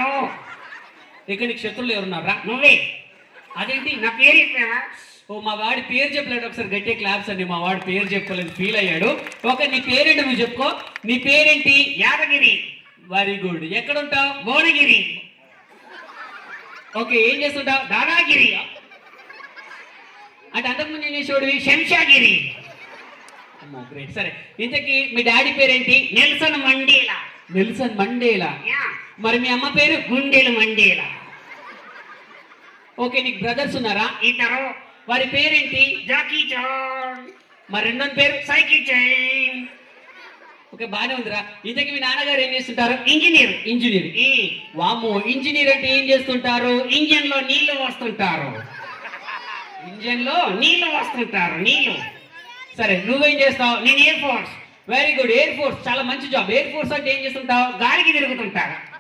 Hello. ఇక్కడ నీకు శత్రువులు ఎవరున్నారా? నువ్వే. అదేంటి నా పేరు చెప్పావా? ఓ మా వాడి పేరు చెప్పలేడు. ఒకసారి గట్టిగా క్లాప్స్ అండి. మా వాడి పేరు చెప్పలేదు, ఫీల్ అయ్యాడు. ఓకే, నీ పేరేంటి నువ్వు చెప్పుకో. నీ పేరేంటి? యాదగిరి. Very good. ఎక్కడ ఉంటావు? భువనగిరి. ఓకే, ఏం చేస్తుంటావు? దాదాగిరి. అంటే అంతకుముందు ఏం చేసేవాడివి? శంషాగిరి. అమ్మో గ్రేట్. సరే, ఇంతకీ మీ డాడీ పేరేంటి? Nelson Mandela. Nelson Mandela. Yeah. మరి మీ అమ్మ పేరు? గుండెలు మండేలా. ఓకే, నీకు బ్రదర్స్ ఉన్నారా? ఇద్దరు. వారి పేరేంటి? Jackie Chan. మరి రెండో పేరు? Cycle chain. ఓకే, బాగానే ఉందిరా. ఇంతకీ మీ నాన్నగారు ఏం చేస్తుంటారు? ఇంజనీర్. ఇంజనీర్. వామ్మో, ఇంజనీర్ అంటే ఏం చేస్తుంటారు? ఇంజన్ లో నీళ్లు వస్తుంటారు. ఇంజన్ లో నీళ్లు వస్తుంటారు. నీళ్లు. సరే, నువ్వేం చేస్తావు? నేను air force. Very good. Air force చాలా మంచి జాబ్. ఎయిర్ ఫోర్స్ అంటే ఏం చేస్తుంటావు? గాలికి తిరుగుతుంటారు.